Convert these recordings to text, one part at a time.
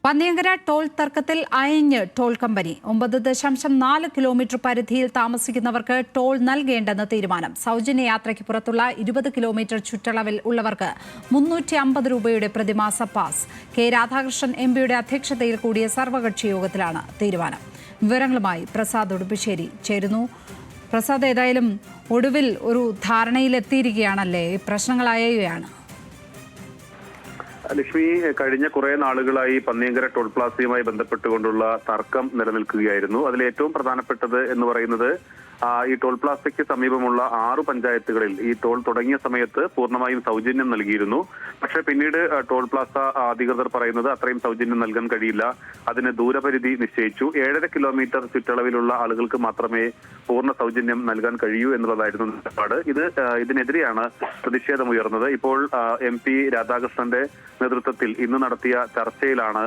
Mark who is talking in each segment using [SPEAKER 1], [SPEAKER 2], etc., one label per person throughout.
[SPEAKER 1] Panniyankara toll തർക്കത്തിൽ അയഞ്ഞ് toll company 9.4 kilometre പരിധിയിൽ താമസിക്കുന്നവർക്ക് ടോൾ നൽകേണ്ടെന്ന് തീരുമാനം. സൗജന്യ യാത്രയ്ക്ക് പുറത്തുള്ള 20 കിലോമീറ്റർ ചുറ്റളവിൽ ഉള്ളവർക്ക് 350 രൂപയുടെ പ്രതിമാസ പാസ്. കെ രാധാകൃഷ്ണൻ എംപിയുടെ അധ്യക്ഷതയിൽ കൂടിയ സർവകക്ഷി യോഗത്തിലാണ് തീരുമാനം. വിവരങ്ങളുമായി പ്രസാദ് ഉടുമ്പശ്ശേരി ചേരുന്നു. പ്രസാദ്, ഏതായാലും ഒടുവിൽ ഒരു ധാരണയിലെത്തിയിരിക്കുകയാണല്ലേ? പ്രശ്നങ്ങളായാണ്.
[SPEAKER 2] ലക്ഷ്മി, കഴിഞ്ഞ കുറെ നാളുകളായി പന്നിയങ്കര ടോൾ പ്ലാസയുമായി ബന്ധപ്പെട്ടുകൊണ്ടുള്ള തർക്കം നിലനിൽക്കുകയായിരുന്നു. അതിൽ ഏറ്റവും പ്രധാനപ്പെട്ടത് എന്ന് പറയുന്നത് ഈ ടോൾ പ്ലാസയ്ക്ക് സമീപമുള്ള 6 പഞ്ചായത്തുകളിൽ ഈ ടോൾ തുടങ്ങിയ സമയത്ത് പൂർണ്ണമായും സൗജന്യം നൽകിയിരുന്നു. പക്ഷേ പിന്നീട് ടോൾ പ്ലാസ അധികൃതർ പറയുന്നത് അത്രയും സൗജന്യം നൽകാൻ കഴിയില്ല, അതിന് ദൂരപരിധി നിശ്ചയിച്ചു. 7.5 കിലോമീറ്റർ ചുറ്റളവിലുള്ള ആളുകൾക്ക് മാത്രമേ പൂർണ്ണ സൗജന്യം നൽകാൻ കഴിയൂ എന്നുള്ളതായിരുന്നു നിലപാട്. ഇതിനെതിരെയാണ് പ്രതിഷേധമുയർന്നത്. ഇപ്പോൾ MP രാധാകൃഷ്ണന്റെ നേതൃത്വത്തിൽ ഇന്ന് നടത്തിയ ചർച്ചയിലാണ്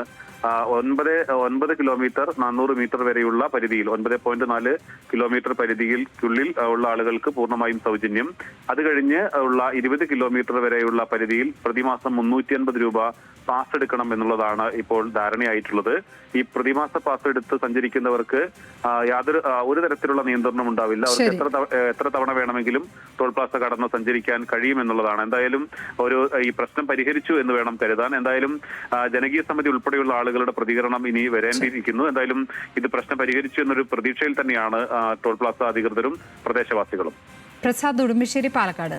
[SPEAKER 2] 9 കിലോമീറ്റർ 400 മീറ്റർ വരെയുള്ള പരിധിയിൽ 9.4 കിലോമീറ്റർ പരിധിയിൽക്കുള്ളിൽ ഉള്ള ആളുകൾക്ക് പൂർണ്ണമായും സൗജന്യം. അത് കഴിഞ്ഞ് ഉള്ള 20 കിലോമീറ്റർ വരെയുള്ള പരിധിയിൽ പ്രതിമാസം 350 രൂപ പാസ് എടുക്കണം എന്നുള്ളതാണ് ഇപ്പോൾ ധാരണയായിട്ടുള്ളത്. ഈ പ്രതിമാസ പാസ് എടുത്ത് സഞ്ചരിക്കുന്നവർക്ക് ഒരു തരത്തിലുള്ള നിയന്ത്രണം ഉണ്ടാവില്ല. അവർക്ക് എത്ര തവണ വേണമെങ്കിലും ടോൾ പ്ലാസ കടന്ന് സഞ്ചരിക്കാൻ കഴിയുമെന്നുള്ളതാണ്. എന്തായാലും ഈ പ്രശ്നം പരിഹരിച്ചു എന്ന് വേണം കരുതാൻ. എന്തായാലും ജനകീയ സമിതി ഉൾപ്പെടെയുള്ള ആളുകളുടെ പ്രതികരണം ഇനി വരേണ്ടിയിരിക്കുന്നു. എന്തായാലും ഇത് പ്രശ്നം പരിഹരിച്ചു എന്നൊരു പ്രതീക്ഷയിൽ തന്നെയാണ് ടോൾ പ്ലാസ അധികൃതരും പ്രദേശവാസികളും.
[SPEAKER 1] പ്രസാദ് ഉടുമ്പശ്ശേരി, പാലക്കാട്.